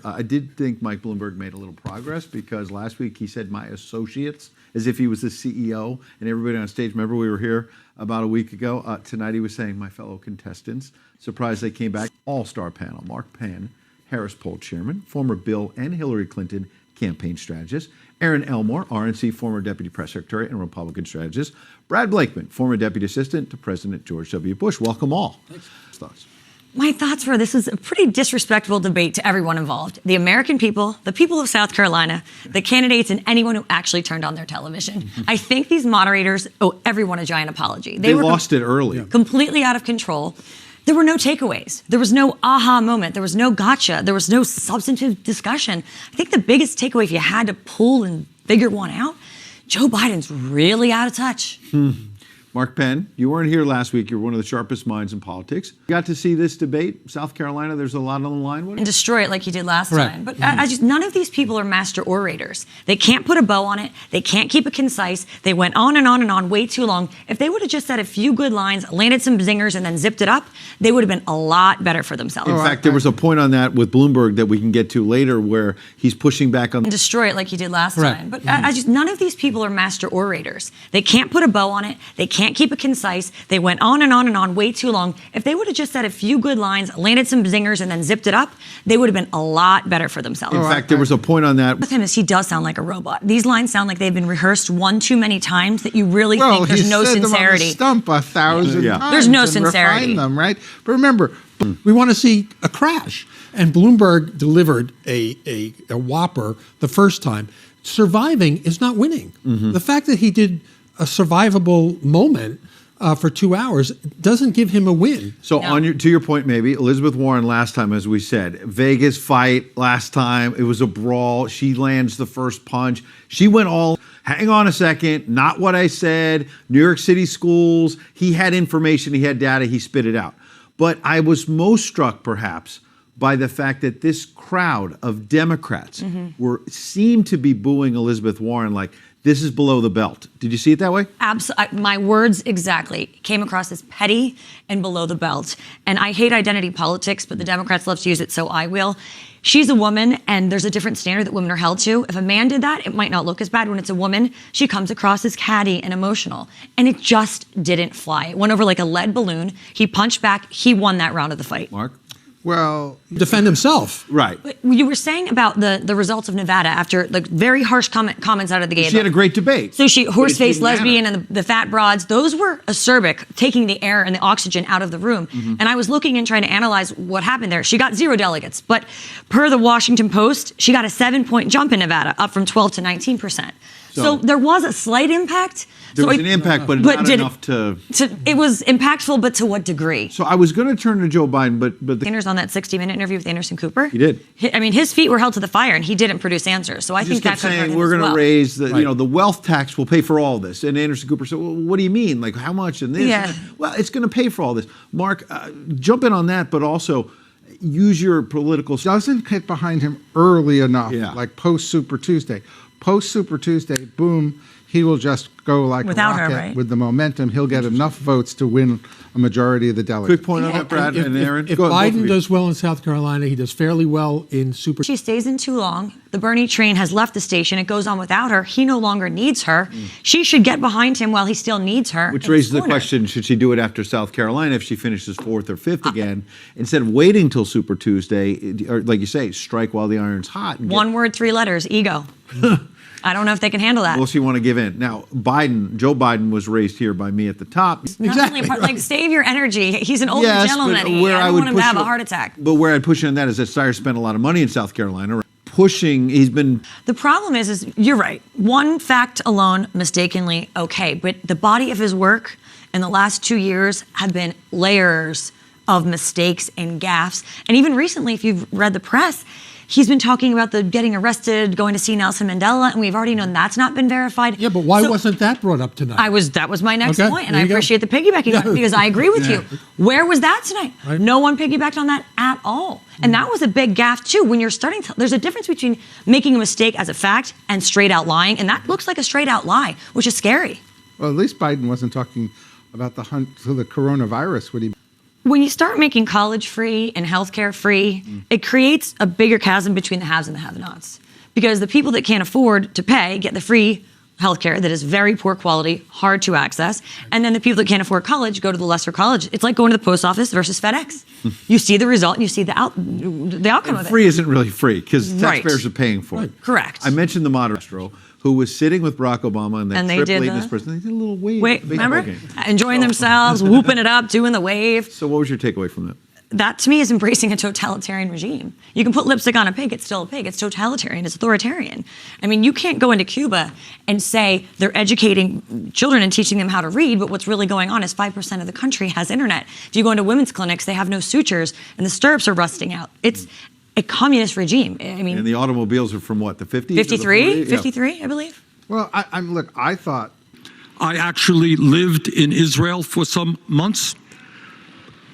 I did think Mike Bloomberg made a little progress because last week he said my associates as if he was the CEO and everybody on stage. Remember we were here about a week ago. Tonight he was saying my fellow contestants. Surprised they came back. All-star panel. Mark Penn, Harris Poll chairman, former Bill and Hillary Clinton campaign strategist. Erin Elmore, RNC former deputy press secretary and Republican strategist. Brad Blakeman, former deputy assistant to President George W. Bush. Welcome all. Thanks. Thoughts? My thoughts were this was a pretty disrespectful debate to everyone involved. The American people, the people of South Carolina, the candidates, and anyone who actually turned on their television. I think these moderators owe everyone a giant apology. They lost it early. Completely out of control. There were no takeaways. There was no aha moment. There was no gotcha. There was no substantive discussion. I think the biggest takeaway, if you had to pull and figure one out, Joe Biden's really out of touch. Mark Penn, you weren't here last week. You're one of the sharpest minds in politics. You got to see this debate, South Carolina. There's a lot on the line with it. And destroy it like he did last time. But none of these people are master orators. They can't put a bow on it. They can't keep it concise. They went on and on and on way too long. If they would have just said a few good lines, landed some zingers, and then zipped it up, they would have been a lot better for themselves. In fact, there was a point on that with Bloomberg that we can get to later where he's pushing back on... And destroy it like he did last time. But none of these people are master orators. They can't put a bow on it. They can't keep it concise. They went on and on and on way too long. If they would have just said a few good lines, landed some zingers, and then zipped it up, they would have been a lot better for themselves. In fact, there was a point on that. With him is he does sound like a robot. These lines sound like they've been rehearsed one too many times that you really think there's no sincerity. He said them on the stump 1,000 times. There's no and sincerity. Refine them, right? But remember, we want to see a crash. And Bloomberg delivered a whopper the first time. Surviving is not winning. The fact that he did a survivable moment for 2 hours doesn't give him a win. So to your point, maybe Elizabeth Warren last time, as we said, Vegas fight last time, it was a brawl. She lands the first punch. She went all, hang on a second, not what I said. New York City schools. He had information, he had data, he spit it out. But I was most struck, perhaps, by the fact that this crowd of Democrats seemed to be booing Elizabeth Warren like, this is below the belt. Did you see it that way? Absolutely. My words exactly came across as petty and below the belt. And I hate identity politics, but the Democrats love to use it, so I will. She's a woman, and there's a different standard that women are held to. If a man did that, it might not look as bad. When it's a woman, she comes across as catty and emotional. And it just didn't fly. It went over like a lead balloon. He punched back. He won that round of the fight. Mark? Well, defend himself. Right. But you were saying about the results of Nevada after like very harsh comments out of the gate. She had a great debate. So she, horse-faced lesbian and the fat broads, those were acerbic, taking the air and the oxygen out of the room. And I was looking and trying to analyze what happened there. She got 0 delegates, but per the Washington Post, she got a 7-point jump in Nevada, up from 12 to 19%. So there was a slight impact. There was an impact, but not enough to... It was impactful, but to what degree? So I was going to turn to Joe Biden, but... Sanders on that 60-minute interview with Anderson Cooper? He did. I mean, his feet were held to the fire, and he didn't produce answers. So I think that could hurt him we're as going to well. raise the, the wealth tax will pay for all this. And Anderson Cooper said, well, what do you mean? Like, how much in this? Yeah. Well, it's going to pay for all this. Mark, jump in on that, but also use your political... Doesn't hit behind him early enough, like post-Super Tuesday. Post-Super Tuesday, boom, he will just go like Without a rocket her, right? with the momentum. He'll get enough votes to win a majority of the delegates. Quick point on that, Brad and Erin. If Biden does well in South Carolina, he does fairly well in Super. She stays in too long. The Bernie train has left the station. It goes on without her. He no longer needs her. She should get behind him while he still needs her. Which raises the question, should she do it after South Carolina if she finishes 4th or 5th again, instead of waiting till Super Tuesday, or like you say, strike while the iron's hot? One word, 3 letters, ego. I don't know if they can handle that. Will she want to give in? Now, Joe Biden was raised here by me at the top. Exactly. Like, save your energy. He's an older gentleman. I don't want him to have a heart attack. But where I'd push on that is that Steyer spent a lot of money in South Carolina. He's been... The problem is you're right. One fact alone, mistakenly, okay. But the body of his work in the last 2 years have been layers of mistakes and gaffes. And even recently, if you've read the press, he's been talking about the getting arrested, going to see Nelson Mandela, and we've already known that's not been verified. Yeah, but why wasn't that brought up tonight? That was my next point, and I appreciate the piggybacking on it because I agree with you. Where was that tonight? Right. No one piggybacked on that at all. And that was a big gaffe too. When you're starting to, there's a difference between making a mistake as a fact and straight out lying, and that looks like a straight out lie, which is scary. Well, at least Biden wasn't talking about the hunt for the coronavirus, would he? when you start making college free and healthcare free, it creates a bigger chasm between the haves and the have-nots. Because the people that can't afford to pay get the free healthcare that is very poor quality, hard to access, and then the people that can't afford college go to the lesser college. It's like going to the post office versus FedEx. You see the result and you see the outcome of it. Free isn't really free because Right. taxpayers are paying for it. Correct. I mentioned the moderator who was sitting with Barack Obama and that And they trip did late in the- this person. They did a little wave. Wait, at the baseball remember? game. Enjoying themselves, whooping it up, doing the wave. So what was your takeaway from that? That to me is embracing a totalitarian regime. You can put lipstick on a pig, it's still a pig. It's totalitarian, it's authoritarian. I mean, you can't go into Cuba and say they're educating children and teaching them how to read, but what's really going on is 5% of the country has internet. If you go into women's clinics, they have no sutures and the stirrups are rusting out. It's a communist regime. I mean, And the automobiles are from what, the 50s? or the 53, 40s? Yeah. 53, I believe. Well, I thought I actually lived in Israel for some months.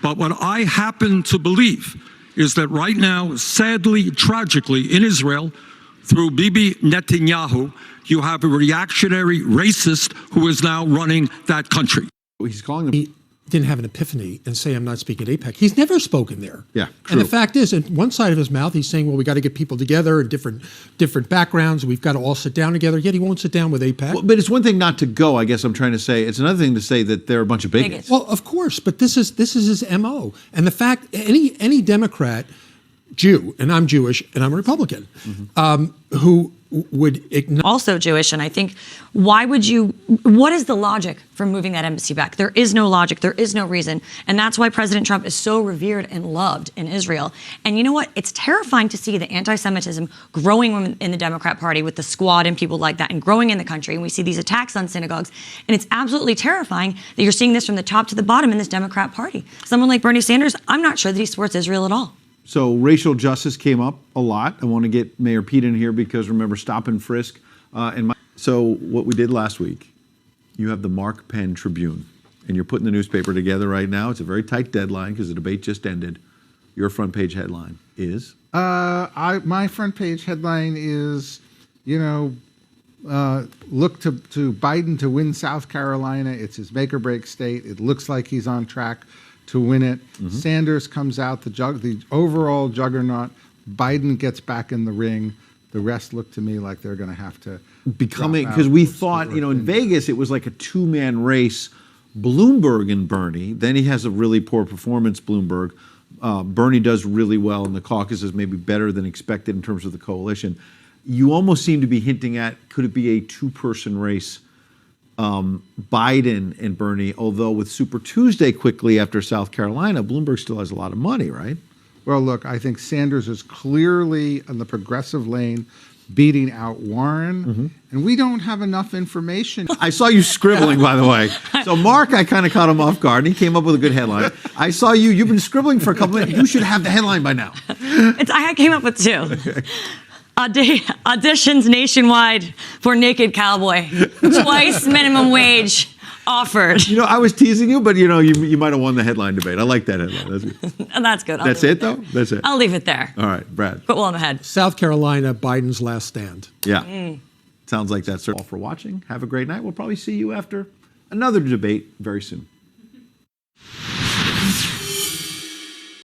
But what I happen to believe is that right now, sadly, tragically, in Israel, through Bibi Netanyahu, you have a reactionary racist who is now running that country. He's calling them. He didn't have an epiphany and say, I'm not speaking at APEC. He's never spoken there. Yeah, And the true. fact is, in one side of his mouth, he's saying, well, we got to get people together in different backgrounds. We've got to all sit down together. Yet he won't sit down with APEC. Well, but it's one thing not to go, I guess I'm trying to say. It's another thing to say that they're a bunch of bigots. Bigots. Well, of course, but this is his MO. And the fact any Democrat, Jew, and I'm Jewish and I'm a Republican, who would acknowledge Also Jewish, and I think, what is the logic for moving that embassy back? There is no logic, there is no reason, and that's why President Trump is so revered and loved in Israel. And you know what? It's terrifying to see the anti-Semitism growing in the Democrat Party with the Squad and people like that, and growing in the country, and we see these attacks on synagogues, and it's absolutely terrifying that you're seeing this from the top to the bottom in this Democrat Party. Someone like Bernie Sanders, I'm not sure that he supports Israel at all. So racial justice came up a lot. I want to get Mayor Pete in here because remember stop and frisk. So what we did last week, you have the Mark Penn Tribune, and you're putting the newspaper together right now. It's a very tight deadline because the debate just ended. Your front page headline is? my front page headline is, look to Biden to win South Carolina. It's his make or break state. It looks like he's on track to win it. Sanders comes out, the overall juggernaut. Biden gets back in the ring. The rest look to me like they're going to have to Becoming, drop out. because we thought, in Vegas it was like a two-man race, Bloomberg and Bernie. Then he has a really poor performance, Bloomberg. Bernie does really well in the caucuses, maybe better than expected in terms of the coalition. You almost seem to be hinting at, could it be a two-person race, Biden and Bernie, although with Super Tuesday quickly after South Carolina, Bloomberg still has a lot of money, right? Well, look, I think Sanders is clearly in the progressive lane, beating out Warren, and we don't have enough information. I saw you scribbling, by the way. So Mark, I kind of caught him off guard, and he came up with a good headline. I saw you've been scribbling for a couple minutes. You should have the headline by now. I came up with two. Auditions nationwide for Naked Cowboy. Twice minimum wage offered. I was teasing you, but you might have won the headline debate. I like that headline. That's good. And that's good. I'll That's leave it, though? there. That's it. I'll leave it there. All right, Brad. But well, I'm ahead. South Carolina, Biden's last stand. Yeah. Sounds like that's all for watching. Have a great night. We'll probably see you after another debate very soon.